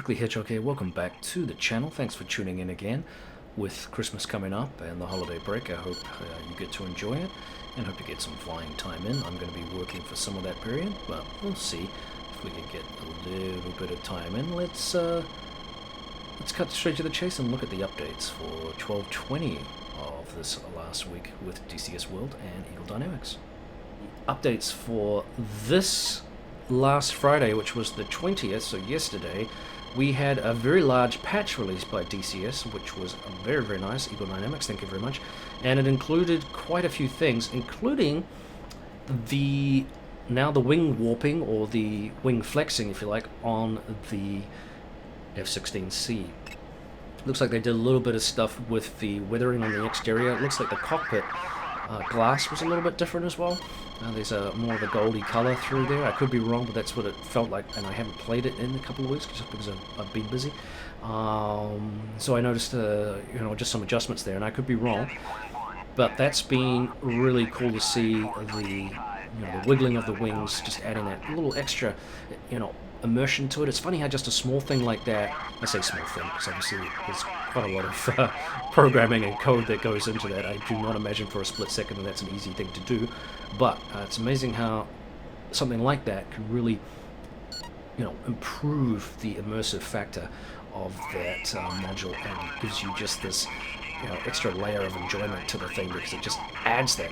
Quickly Hedgehog here, welcome back to the channel. Thanks for tuning in again. With Christmas coming up and the holiday break, I hope you get to enjoy it and hope to get some flying time in. I'm going to be working for some of that period, but we'll see if we can get a little bit of time in. Let's cut straight to the chase and look at the updates for 12/20 of this last week with DCS World and Eagle Dynamics. Updates for this last Friday, which was the 20th, so yesterday, we had a very large patch released by DCS, which was very, very nice. Eagle Dynamics, thank you very much. And it included quite a few things, including the wing warping, or the wing flexing, if you like, on the F-16C. Looks like they did a little bit of stuff with the weathering on the exterior. It looks like the cockpit glass was a little bit different as well. There's more of a goldy color through there. I could be wrong, but that's what it felt like, and I haven't played it in a couple of weeks just because I've been busy. So I noticed just some adjustments there, and I could be wrong, but that's been really cool to see the wiggling of the wings, just adding that little extra immersion to it. It's funny how just a small thing like that, I say small thing because obviously there's quite a lot of programming and code that goes into that. I do not imagine for a split second that that's an easy thing to do, but it's amazing how something like that can really improve the immersive factor of that module, and gives you just this extra layer of enjoyment to the thing, because it just adds that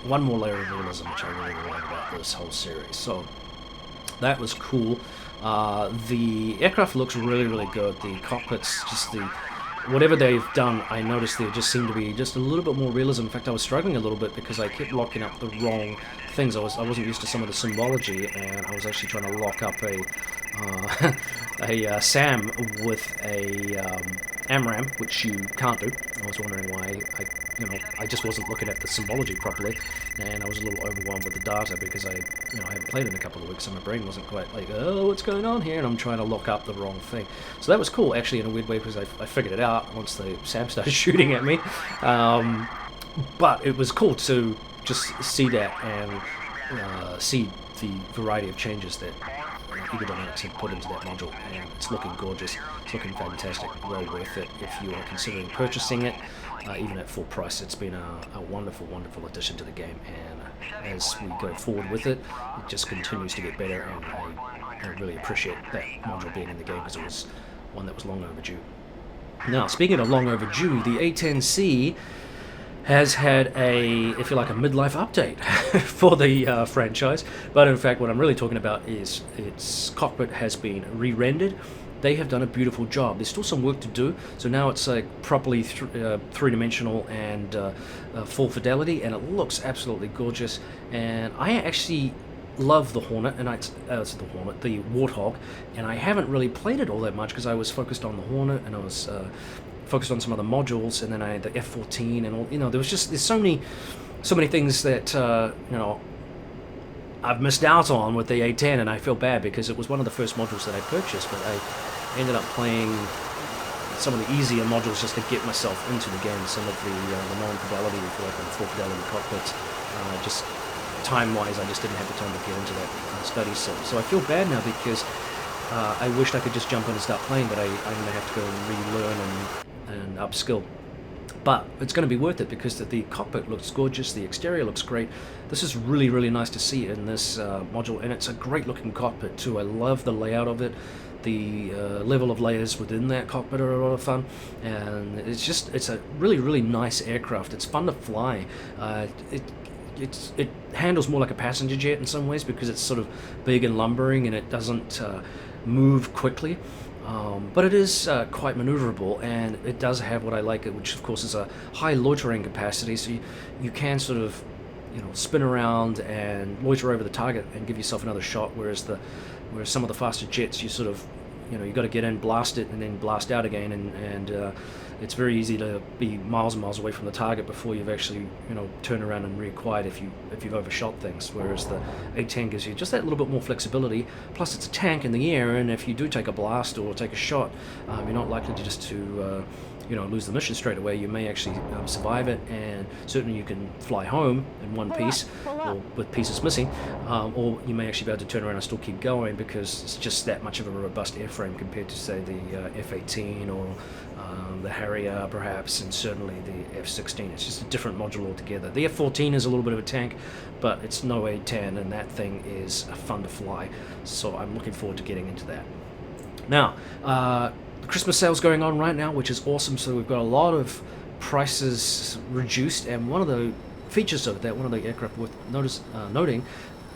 one more layer of realism, which I really like about this whole series. So that was cool. The aircraft looks really, really good. The cockpits, just whatever they've done, I noticed there just seemed to be just a little bit more realism. In fact, I was struggling a little bit because I kept locking up the wrong things. I wasn't used to some of the symbology, and I was actually trying to lock up a SAM with a AMRAAM, which you can't do. I was wondering why I just wasn't looking at the symbology properly, and I was a little overwhelmed with the data because I haven't played in a couple of weeks, and my brain wasn't quite like, oh, what's going on here? And I'm trying to lock up the wrong thing. So that was cool, actually, in a weird way, because I figured it out once the SAM started shooting at me. But it was cool to just see that and see the variety of changes that Eagle Dynamics have put into that module, and it's looking gorgeous. It's looking fantastic. Well worth it if you are considering purchasing it. Even at full price, it's been a wonderful, wonderful addition to the game, and as we go forward with it, it just continues to get better, and I really appreciate that module being in the game, because it was one that was long overdue. Now, speaking of long overdue, the A10C has had if you like, a midlife update for the franchise, but in fact what I'm really talking about is its cockpit has been re-rendered. They have done a beautiful job. There's still some work to do, so now it's properly three-dimensional and full fidelity, and it looks absolutely gorgeous. And I actually love the Hornet, and the Warthog, and I haven't really played it all that much because I was focused on the Hornet, and I was focused on some other modules, and then I had the F-14 and all. There's so many things that I've missed out on with the A10, and I feel bad because it was one of the first modules that I purchased, but I ended up playing some of the easier modules just to get myself into the game. Some of the non-fidelity, if you like, the full fidelity cockpits, just time-wise, I just didn't have the time to get into that study set. So I feel bad now because I wished I could just jump in and start playing, but I'm going to have to go and relearn and upskill. But it's going to be worth it because the cockpit looks gorgeous, the exterior looks great. This is really, really nice to see in this module, and it's a great looking cockpit too. I love the layout of it. The level of layers within that cockpit are a lot of fun, and it's a really, really nice aircraft. It's fun to fly. It handles more like a passenger jet in some ways because it's sort of big and lumbering, and it doesn't move quickly. But it is quite maneuverable, and it does have what I like, which of course is a high loitering capacity, so you can sort of spin around and loiter over the target and give yourself another shot, whereas some of the faster jets, you sort of you got to get in, blast it, and then blast out again, and it's very easy to be miles and miles away from the target before you've actually turned around and reacquired if you've overshot things. Whereas the A10 gives you just that little bit more flexibility. Plus, it's a tank in the air, and if you do take a blast or take a shot, you're not likely to lose the mission straight away. You may actually survive it, and certainly you can fly home in one piece or with pieces missing, or you may actually be able to turn around and still keep going because it's just that much of a robust airframe compared to, say, the F-18 or the Harrier perhaps, and certainly the F-16. It's just a different module altogether. The F-14 is a little bit of a tank, but it's no A-10, and that thing is fun to fly, so I'm looking forward to getting into that. Now, the Christmas sale's going on right now, which is awesome, so we've got a lot of prices reduced, and one of the features of that, one of the aircraft worth noting,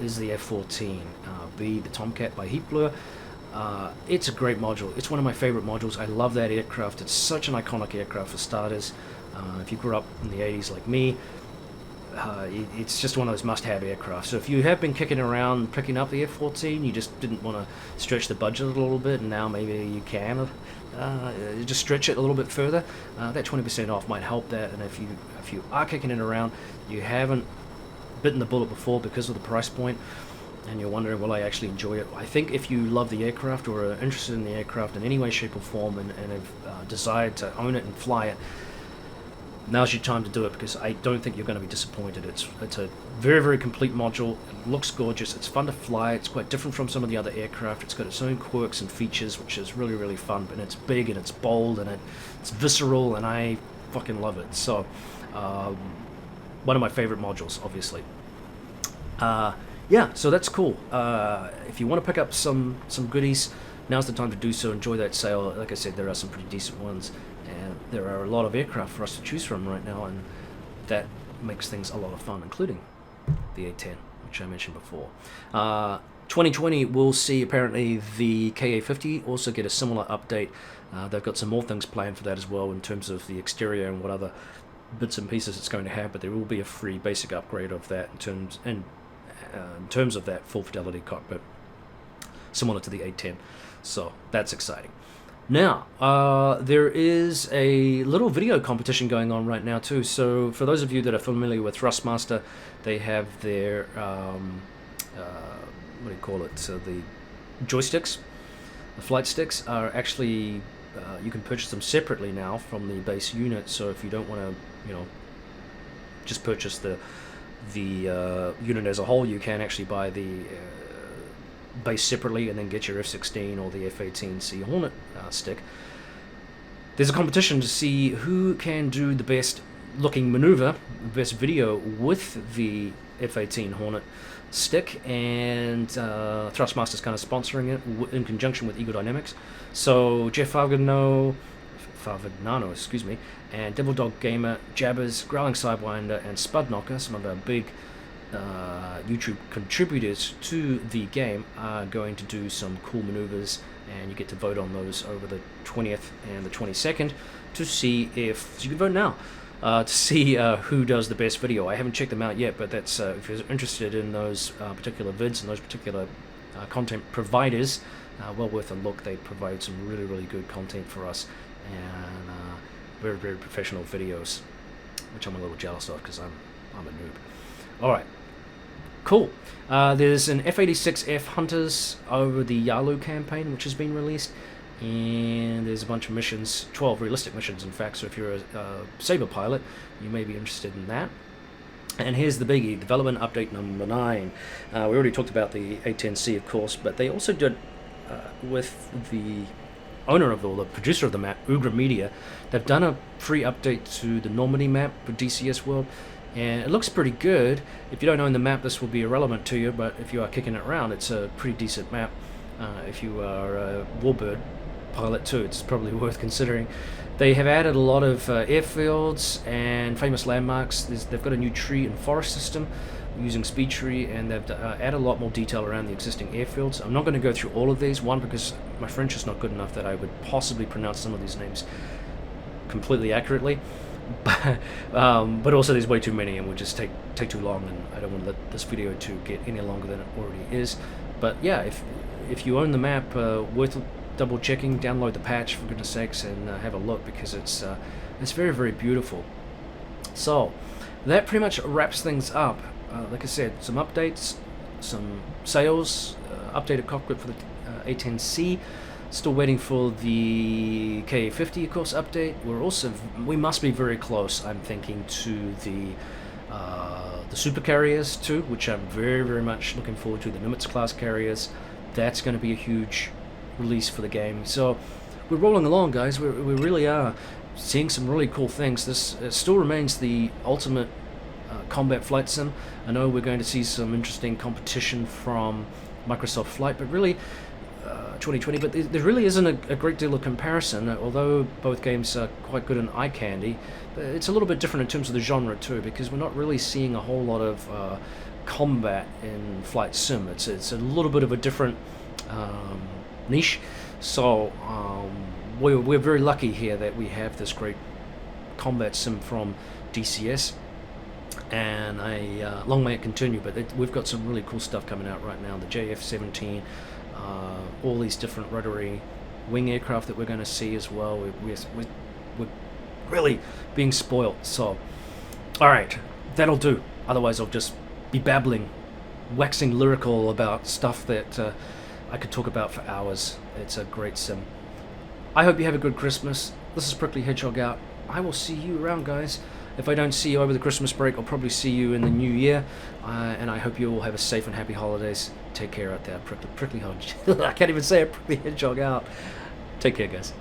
is the F-14B, the Tomcat by Heatblur. It's a great module. It's one of my favorite modules. I love that aircraft. It's such an iconic aircraft for starters. If you grew up in the 80s like me, it's just one of those must-have aircraft. So if you have been kicking around picking up the F-14, you just didn't want to stretch the budget a little bit, and now maybe you can just stretch it a little bit further, that 20% off might help that. And if you are kicking it around, you haven't bitten the bullet before because of the price point, and you're wondering, will I actually enjoy it? I think if you love the aircraft or are interested in the aircraft in any way, shape or form, and have desired to own it and fly it, now's your time to do it, because I don't think you're going to be disappointed. It's a very, very complete module. It looks gorgeous. It's fun to fly. It's quite different from some of the other aircraft. It's got its own quirks and features, which is really, really fun. And it's big and it's bold and it's visceral, and I fucking love it. So, one of my favorite modules, obviously. Yeah, so that's cool. If you want to pick up some goodies, now's the time to do so. Enjoy that sale. Like I said, there are some pretty decent ones, and there are a lot of aircraft for us to choose from right now, and that makes things a lot of fun, including the A-10, which I mentioned before. 2020 will see apparently the KA-50 also get a similar update. They've got some more things planned for that as well in terms of the exterior and what other bits and pieces it's going to have, but there will be a free basic upgrade of that in terms of that full fidelity cockpit, similar to the A-10. So that's exciting. Now, there is a little video competition going on right now too. So for those of you that are familiar with Thrustmaster, they have their, what do you call it, so the joysticks, the flight sticks are actually, you can purchase them separately now from the base unit. So if you don't want to, just purchase the unit as a whole, you can actually buy the base separately and then get your F-16 or the F-18C Hornet stick. There's a competition to see who can do the best looking maneuver, the best video with the F-18 Hornet stick, and Thrustmaster's kind of sponsoring it in conjunction with Eagle Dynamics. So Jeff Favignano, and Devil Dog Gamer, Jabbers, Growling Sidewinder, and Spudknocker, some of our big YouTube contributors to the game, are going to do some cool maneuvers, and you get to vote on those over the 20th and the 22nd to see if, so you can vote now, to see who does the best video. I haven't checked them out yet, but that's if you're interested in those particular vids and those particular content providers, well worth a look. They provide some really, really good content for us, and very, very professional videos, which I'm a little jealous of because I'm a noob. Alright, cool. There's an F-86F Hunters over the Yalu campaign, which has been released, and there's a bunch of missions, 12 realistic missions in fact, so if you're a Sabre pilot, you may be interested in that. And here's the biggie, development update number 9. We already talked about the A-10C, of course, but they also did, with the owner of, or the producer of the map, Ugra Media, they've done a free update to the Normandy map for DCS World, and it looks pretty good. If you don't own the map, this will be irrelevant to you, but if you are kicking it around, it's a pretty decent map. If you are a Warbird pilot too, it's probably worth considering. They have added a lot of airfields and famous landmarks. They've got a new tree and forest system using speed tree, and they've added a lot more detail around the existing airfields. I'm not going to go through all of these, one, because my French is not good enough that I would possibly pronounce some of these names completely accurately, but also there's way too many and would just take too long, and I don't want to let this video to get any longer than it already is. But yeah, if you own the map, worth double checking. Download the patch for goodness sakes and have a look, because it's very, very beautiful. So that pretty much wraps things up. Like I said, some updates, some sales, updated cockpit for the A-10C, Still waiting for the K50, of course, update. We must be very close, I'm thinking, to the super carriers too, which I'm very, very much looking forward to. The Nimitz class carriers, that's going to be a huge release for the game. So we're rolling along, guys. We really are seeing some really cool things. This still remains the ultimate combat flight sim. I know we're going to see some interesting competition from Microsoft Flight, but really 2020, but there really isn't a great deal of comparison, although both games are quite good in eye candy. It's a little bit different in terms of the genre too, because we're not really seeing a whole lot of combat in flight sim. It's a little bit of a different niche, so we're very lucky here that we have this great combat sim from DCS, and long may it continue. But we've got some really cool stuff coming out right now. The JF-17, all these different rotary wing aircraft that we're going to see as well. We're really being spoiled. So, all right, that'll do. Otherwise, I'll just be babbling, waxing lyrical about stuff that I could talk about for hours. It's a great sim. I hope you have a good Christmas. This is Prickly Hedgehog out. I will see you around, guys. If I don't see you over the Christmas break, I'll probably see you in the new year. And I hope you all have a safe and happy holidays. Take care out there, Prickly Hedgehog. I can't even say it, Prickly Hedgehog out. Take care, guys.